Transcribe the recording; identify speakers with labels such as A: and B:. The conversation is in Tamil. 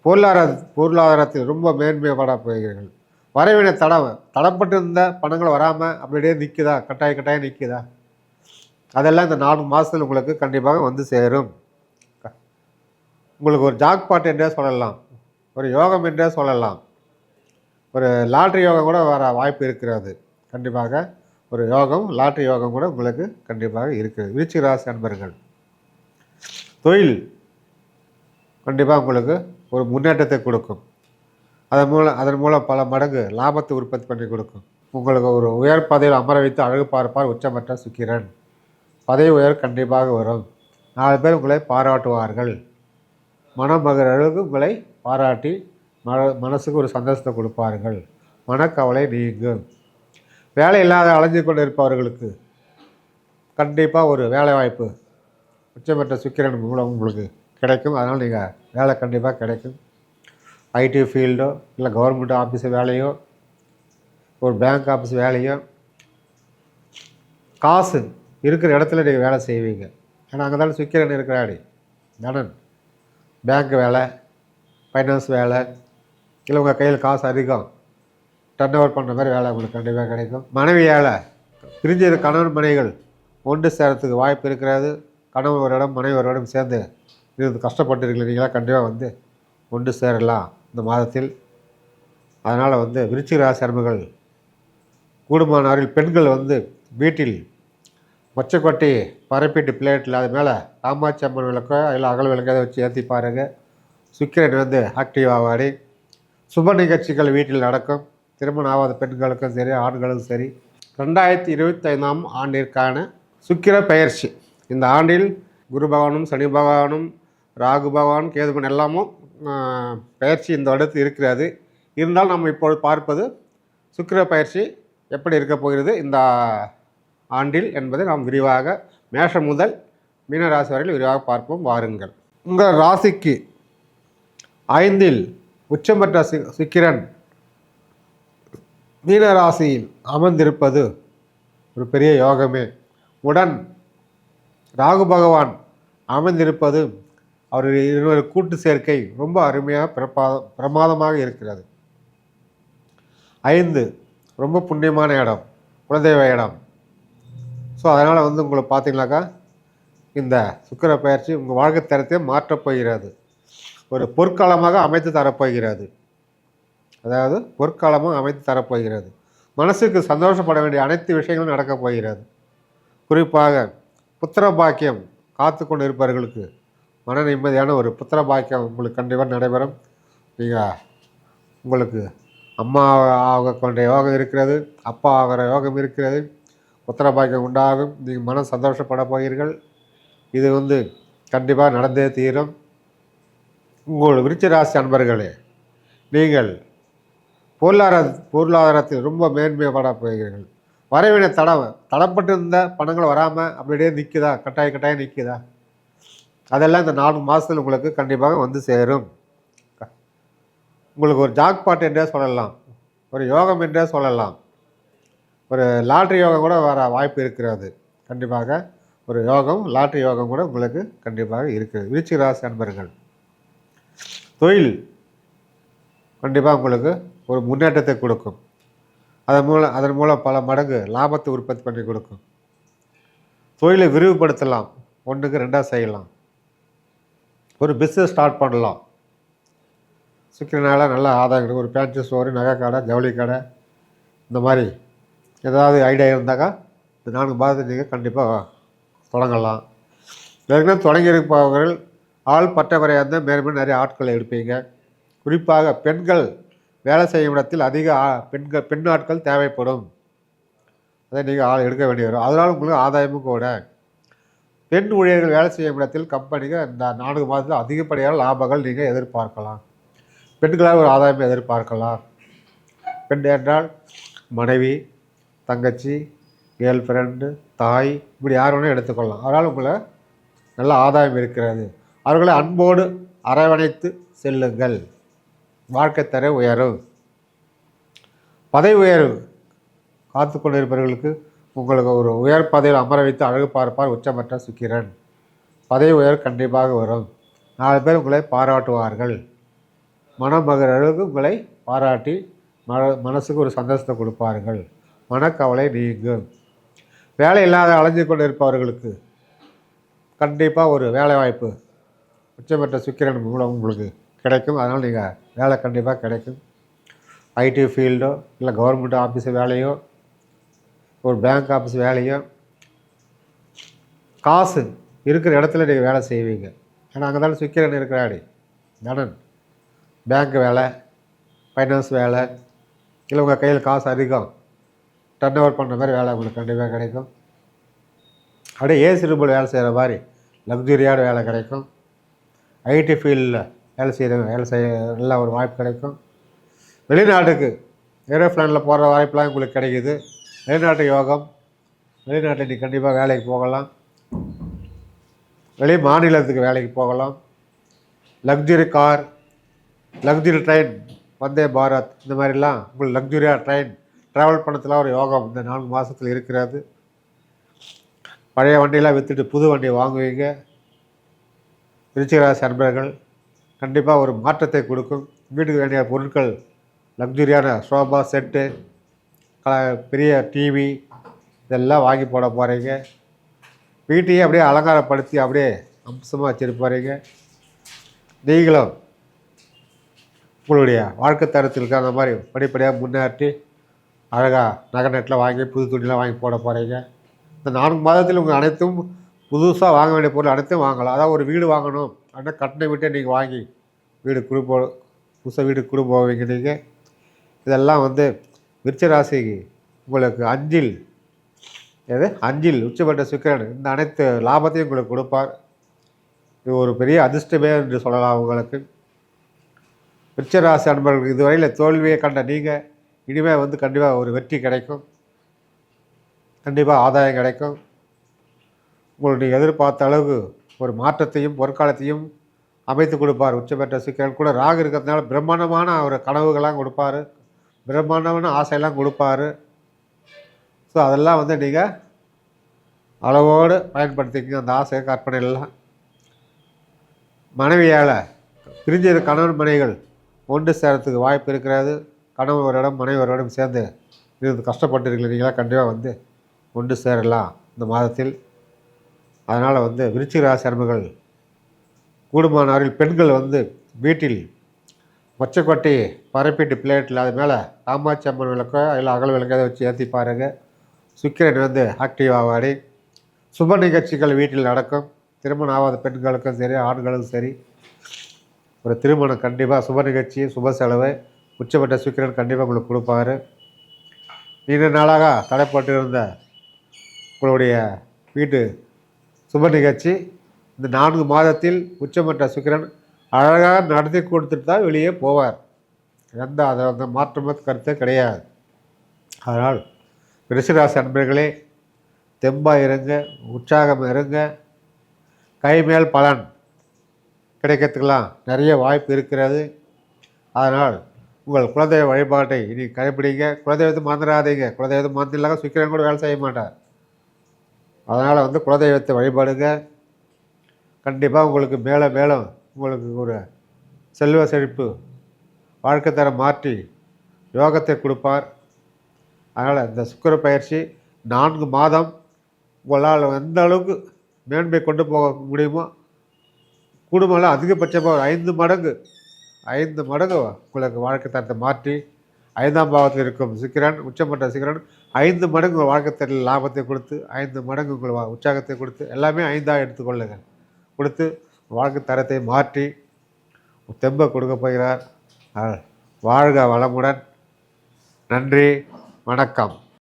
A: பொருளாதாரத்தில் ரொம்ப மேன்மைப்பட போகிறீர்கள். வரவின தடப்பட்டு இருந்த பணங்கள் வராமல் அப்படியே நிற்குதா, கட்டாயம் நிற்குதா, அதெல்லாம் இந்த 4 மாதத்தில் உங்களுக்கு கண்டிப்பாக வந்து சேரும். உங்களுக்கு ஒரு ஜாக்பாட் என்றே சொல்லலாம், ஒரு யோகம் என்றே சொல்லலாம், ஒரு லாட்ரி யோகம் கூட வர வாய்ப்பு இருக்கிறது. கண்டிப்பாக ஒரு யோகம், லாட்ரி யோகம் கூட உங்களுக்கு கண்டிப்பாக இருக்குது. விருச்சிக ராசி அன்பர்கள், தொழில் கண்டிப்பாக உங்களுக்கு ஒரு முன்னேற்றத்தை கொடுக்கும். அதன் மூலம் பல மடங்கு லாபத்தை உற்பத்தி பண்ணி கொடுக்கும். உங்களுக்கு ஒரு உயர் பதவியில் அமர வைத்து அழகு பார்ப்பார் உச்சமற்ற சுக்கிரன். பதவி உயர் கண்டிப்பாக வரும். 4 பேர் உங்களை பாராட்டுவார்கள். மனம் மகிழ அளவுக்கு உங்களை பாராட்டி மனசுக்கு ஒரு சந்தோஷத்தை கொடுப்பார்கள். மனக்கவலை நீங்கும். வேலை இல்லாத அலைஞ்சு கொண்டு இருப்பவர்களுக்கு கண்டிப்பாக ஒரு வேலை வாய்ப்பு உச்சமற்ற சுக்கிரன் மூலம் உங்களுக்கு கிடைக்கும். அதனால் நீங்கள் வேலை கண்டிப்பாக கிடைக்கும். ஐடி ஃபீல்டோ இல்லை கவர்மெண்ட் ஆஃபீஸ் வேலையோ ஒரு பேங்க் ஆஃபீஸ் வேலையோ காசு இருக்கிற இடத்துல நீங்கள் வேலை செய்வீங்க. ஏன்னா அங்கே தானே சுக்கிரன் இருக்கிறாடி தனன். பேங்க் வேலை, ஃபைனான்ஸ் வேலை, இல்லை உங்கள் கையில் காசு அதிகம் டர்ன் ஓவர் பண்ணுற மாதிரி வேலை உங்களுக்கு கண்டிப்பாக கிடைக்கும். மனைவியால் பிரிஞ்ச கணவன் மனைவிகள் ஒன்று சேரத்துக்கு வாய்ப்பு இருக்கிறது. கணவன் ஒரு இடம் மனைவி ஒரு இடம் சேர்ந்து இது கஷ்டப்பட்டு இருக்கிறீங்களா, கண்டிப்பாக வந்து ஒன்று சேரலாம் இந்த மாதத்தில். அதனால் வந்து விருச்சிக ராசி அன்பர்கள் கூடுமானவர்கள் பெண்கள் வந்து வீட்டில் மொச்சக்கொட்டி பரப்பிட்டு பிளேட்டில் அது மேலே காமாட்சி அம்மன் விளக்கோ இல்லை அகல் விளக்கோ வச்சு ஏற்றி பாருங்கள். சுக்கிரன் வந்து ஆக்டிவ் ஆவாடி. சுப நிகழ்ச்சிகள் வீட்டில் நடக்கும். திருமணம் ஆகாத பெண்களுக்கும் சரி ஆண்களுக்கும் சரி. 2025ஆம் ஆண்டிற்கான சுக்கிர பெயர்ச்சி. இந்த ஆண்டில் குரு பகவானும் சனி பகவானும் ராகு பகவான் கேதுபன் எல்லாமும் பயிற்சி இந்த வருடத்தில் இருக்கிறது. இருந்தால் நம்ம இப்பொழுது பார்ப்பது சுக்கிர பயிற்சி எப்படி இருக்க போகிறது இந்த ஆண்டில் என்பதை நாம் விரிவாக மேஷம் முதல் மீன ராசி வரையில் விரிவாக பார்ப்போம். வாருங்கள். உங்கள் ராசிக்கு 5இல் உச்சம் பெற்ற சுக்கிரன் மீன ராசியில் அமர்ந்திருப்பது ஒரு பெரிய யோகமே. உடன் ராகு பகவான் அமர்ந்திருப்பது அவருடைய இருவர் கூட்டு சேர்க்கை ரொம்ப அருமையாக பிரமாதமாக இருக்கிறது. 5 ரொம்ப புண்ணியமான இடம், குலதெய்வ இடம். ஸோ அதனால் வந்து உங்களை பார்த்தீங்கன்னாக்கா இந்த சுக்கிர பயிற்சி உங்கள் வாழ்க்கை தரத்தை மாற்றப் போகிறது. ஒரு பொற்காலமாக அமைத்து தரப்போகிறது. அதாவது பொற்காலமாக அமைத்து தரப்போகிறது. மனசுக்கு சந்தோஷப்பட வேண்டிய அனைத்து விஷயங்களும் நடக்கப் போகிறது. குறிப்பாக புத்திர பாக்கியம் காத்து கொண்டு இருப்பவர்களுக்கு மன நிம்மதியான ஒரு புத்திர பாக்கியம் உங்களுக்கு கண்டிப்பாக நடைபெறும். நீங்கள் உங்களுக்கு அம்மா ஆகக்கூடிய யோகம் இருக்கிறது, அப்பா ஆகிற யோகம் இருக்கிறது. புத்திர பாக்கியம் உண்டாகும். நீங்கள் மனம் சந்தோஷப்பட போகிறீர்கள். இது வந்து கண்டிப்பாக நடந்தே தீரும். உங்கள் விருச்சிக ராசி அன்பர்களே, நீங்கள் பொருளாதாரத்தில் ரொம்ப மேன்மைப்பட போகிறீர்கள். வரவின தடப்பட்டு இருந்த பணங்கள் வராமல் அப்படியே நிற்குதா, கட்டாயம் நிற்குதா, அதெல்லாம் இந்த 4 மாதத்தில் உங்களுக்கு கண்டிப்பாக வந்து சேரும். உங்களுக்கு ஒரு ஜாக்பாட் என்றே சொல்லலாம், ஒரு யோகம் என்றே சொல்லலாம், ஒரு லாட்ரி யோகம் கூட வர வாய்ப்பு இருக்கிறது. கண்டிப்பாக ஒரு யோகம், லாட்ரி யோகம் கூட உங்களுக்கு கண்டிப்பாக இருக்குது. விருச்சிக ராசி அன்பர்கள், தொழில் கண்டிப்பாக உங்களுக்கு ஒரு முன்னேற்றத்தை கொடுக்கும். அதன் மூலம் பல மடங்கு லாபத்தை உற்பத்தி பண்ணி கொடுக்கும். தொழிலை விரிவுபடுத்தலாம், 1க்கு 2 செய்யலாம். ஒரு பிஸ்னஸ் ஸ்டார்ட் பண்ணலாம். சுக்கிரனால் நல்ல ஆதாயம் கிடைக்கும். ஒரு பேண்ட்ரி ஸ்டோரு, நகை கடை, ஜவுளி கடை, இந்த மாதிரி ஏதாவது ஐடியா இருந்தாக்கா இந்த 4 மாதத்தை நீங்கள் கண்டிப்பாக தொடங்கலாம். ஏற்கனவே தொடங்கியிருப்பவர்கள் ஆள் பற்றாக்குறையாக இருந்தால் மேலும் நிறைய ஆட்களை எடுப்பீங்க. குறிப்பாக பெண்கள் வேலை செய்யும் இடத்தில் அதிக பெண் ஆட்கள் தேவைப்படும். அதை நீங்கள் ஆள் எடுக்க வேண்டி வரும். அதனால் உங்களுக்கு ஆதாயமும் கூட. பெண் ஊழியர்கள் வேலை செய்யும் இடத்தில் கம்பெனிகள் இந்த 4 மாதத்தில் அதிகப்படியான லாபங்கள் நீங்கள் எதிர்பார்க்கலாம். பெண்களாக ஒரு ஆதாயம் எதிர்பார்க்கலாம். பெண் என்றால் மனைவி, தங்கச்சி, கேர்ள் ஃப்ரெண்டு, தாய், இப்படி யார் வேணால் எடுத்துக்கொள்ளலாம். அதனால் உங்களை நல்ல ஆதாயம் இருக்கிறது. அவர்களை அன்போடு அரவணைத்து செல்லுங்கள். வாழ்க்கை தர உயரும். பதவி உயர்வு காத்து கொண்டிருப்பவர்களுக்கு உங்களுக்கு ஒரு உயர் பதவியில் அமர வைத்து அழகு பார்ப்பார் உச்சமற்ற சுக்கிரன். பதவி உயர் கண்டிப்பாக வரும். 4 பேர் உங்களை பாராட்டுவார்கள். மனம் மகிழ அளவுக்கு உங்களை பாராட்டி மனசுக்கு ஒரு சந்தோஷத்தை கொடுப்பார்கள். மனக்கவலை நீங்கும். வேலை இல்லாத அலைஞ்சு கொண்டு இருப்பவர்களுக்கு கண்டிப்பாக ஒரு வேலை வாய்ப்பு உச்சபெற்ற சுக்கிரன் மூலம் உங்களுக்கு கிடைக்கும். அதனால் நீங்கள் வேலை கண்டிப்பாக கிடைக்கும். ஐடி ஃபீல்டோ இல்லை கவர்மெண்ட் ஆஃபீஸ் வேலையோ ஒரு பேங்க் ஆஃபீஸ் வேலையோ காசு இருக்கிற இடத்துல நீங்கள் வேலை செய்வீங்க. ஏன்னா அங்கே தானே சுக்கிரன் இருக்கிறாடி. தனன் பேங்க் வேலை, ஃபைனான்ஸ் வேலை, இல்லை உங்கள் கையில் காசு அதிகம் டர்ன் ஓவர் பண்ணுற மாதிரி வேலை உங்களுக்கு கண்டிப்பாக கிடைக்கும். அப்படியே ஏசி ரூமில் வேலை செய்கிற மாதிரி லக்ஸுரியான வேலை கிடைக்கும். ஐடி ஃபீல்டில் வேலை செய்ய நல்ல ஒரு வாய்ப்பு கிடைக்கும். வெளிநாட்டுக்கு ஏரோப்ளானில் போகிற வாய்ப்பெலாம் உங்களுக்கு கிடைக்குது. வெளிநாட்டு யோகம். வெளிநாட்டில் நீ கண்டிப்பாக வேலைக்கு போகலாம். வெளி மாநிலத்துக்கு வேலைக்கு போகலாம். Luxury car, luxury train, Vande Bharat, இந்த மாதிரிலாம் உங்களுக்கு லக்ஸுரியாக ட்ராவல் பண்ணத்தில் ஒரு யோகம் இந்த 4 மாதத்தில் இருக்கிறது. பழைய வண்டியெலாம் விற்றுட்டு புது வண்டி வாங்குவீங்க. விருச்சிகராசி அன்பர்கள் கண்டிப்பாக ஒரு மாற்றத்தை கொடுக்கும். வீட்டுக்கு வேண்டிய பொருட்கள் லக்ஸுரியான சோஃபா செட்டு, பெரிய டிவி இதெல்லாம் வாங்கி போட போகிறீங்க. வீட்டையே அப்படியே அலங்காரப்படுத்தி அப்படியே அம்சமாக வச்சுட்டு போகிறீங்க. நீங்களும் உங்களுடைய வாழ்க்கை தரத்திற்கு அந்த மாதிரி படிப்படியாக முன்னேற்றி அழகாக நகை நெட்டில் வாங்கி புது துணியெலாம் வாங்கி போட போகிறீங்க. இந்த 4 மாதத்தில் உங்கள் அனைத்தும் புதுசாக வாங்க வேண்டிய பொருள் அனைத்தும் வாங்கலாம். அதாவது ஒரு வீடு வாங்கணும் அப்படின்னா கட்டின வீட்டை நீங்கள் வாங்கி வீடு புதுசாக வீடு போவீங்க நீங்கள். இதெல்லாம் விருச்சிக ராசிக்கு உங்களுக்கு அஞ்சில் உச்சபெற்ற சுக்கிரன் இந்த அனைத்து லாபத்தையும் உங்களுக்கு கொடுப்பார். இது ஒரு பெரிய அதிர்ஷ்டமே என்று சொல்லலாம் உங்களுக்கு. விருச்சிக ராசி அன்பர்களுக்கு இதுவரையில் தோல்வியை கண்ட நீங்கள் இனிமேல் கண்டிப்பாக ஒரு வெற்றி கிடைக்கும். கண்டிப்பாக ஆதாயம் கிடைக்கும். உங்களுடைய எதிர்பார்த்த அளவுக்கு ஒரு மாற்றத்தையும் பொற்காலத்தையும் அமைத்து கொடுப்பார். உச்சபெற்ற சுக்கிரன் கூட ராகு இருக்கிறதுனால பிரம்மாண்டமான ஒரு கனவுகள்லாம் கொடுப்பார். பிரம்மாண்டமான ஆசையெல்லாம் கொடுப்பார். ஸோ அதெல்லாம் நீங்கள் அளவோடு பயன்படுத்திக்கங்க. அந்த ஆசை கற்பனைலாம் மனைவியால் பிரிஞ்ச கணவன் மனைவிகள் ஒன்று சேரத்துக்கு வாய்ப்பு இருக்கிறது. கணவன் ஒரு இடம் மனைவி ஒரு இடம் சேர்ந்து இருந்து கஷ்டப்பட்டு இருக்கிறீங்களா, கண்டிப்பாக ஒன்று சேரலாம் இந்த மாதத்தில். அதனால் விருச்சிக ராசி அன்பர்கள் கூடுமானவரில் பெண்கள் வீட்டில் மொச்சக்கொட்டி பரப்பிட்டு பிளேட்டில் அது மேலே காமாட்சி அம்மன் விளக்கோ இல்லை அகல் விளக்கோ அதை வச்சு ஏற்றி பாருங்கள். சுக்கிரன் ஆக்டிவ் ஆவாடி. சுப நிகழ்ச்சிகள் வீட்டில் நடக்கும். திருமணம் ஆகாத பெண்களுக்கும் சரி ஆண்களுக்கும் சரி ஒரு திருமணம் கண்டிப்பாக சுப நிகழ்ச்சி சுப செலவு உச்சபெற்ற சுக்கிரன் கண்டிப்பாக உங்களுக்கு கொடுப்பாரு. நீண்ட நாளாக தடைப்பட்டு இருந்த உங்களுடைய வீட்டு சுப நிகழ்ச்சி இந்த 4 மாதத்தில் உச்சபெற்ற சுக்கிரன் அழகாக நடத்தி கொடுத்துட்டு தான் வெளியே போவார். அந்த மாற்றமே கருத்தே கிடையாது. அதனால் விருச்சிகராசி அன்பர்களே தெம்பாக இருங்க, உற்சாகம் இருங்க. கைமேல் பலன் கிடைக்கிறதுக்கெல்லாம் நிறைய வாய்ப்பு இருக்கிறது. அதனால் உங்கள் குலதெய்வ வழிபாட்டை இனி கடைப்பிடிங்க. குலதெய்வத்தை மறந்துடாதீங்க. குலதெய்வத்தை மறந்துடலாங்க சுக்கிரன் கூட வேலை செய்ய மாட்டார். அதனால் குலதெய்வத்தை வழிபாடுங்க. கண்டிப்பாக உங்களுக்கு மேலும் உங்களுக்கு ஒரு செல்வ செழிப்பு வாழ்க்கை தரம் மாற்றி யோகத்தை கொடுப்பார். அதனால் இந்த சுக்கிர பயிற்சி 4 மாதம் உங்களால் எந்த அளவுக்கு மேன்மை கொண்டு போக முடியுமோ குடும்பம்லாம் அதிகபட்சமாக 5 மடங்கு உங்களுக்கு வாழ்க்கை தரத்தை மாற்றி 5ஆம் பாவத்தில் இருக்கும் சுக்கிரன் உச்சமற்ற சுக்கிரன் 5 மடங்கு உங்கள் வாழ்க்கை தரத்தில் லாபத்தை கொடுத்து 5 மடங்கு உங்கள் உற்சாகத்தை கொடுத்து எல்லாமே 5ஆக எடுத்துக்கொள்ளுங்கள். கொடுத்து வாழ்க்கை தரத்தை மாற்றி தெம்பை கொடுக்க போகிறார். வாழ்க வளமுடன். நன்றி, வணக்கம்.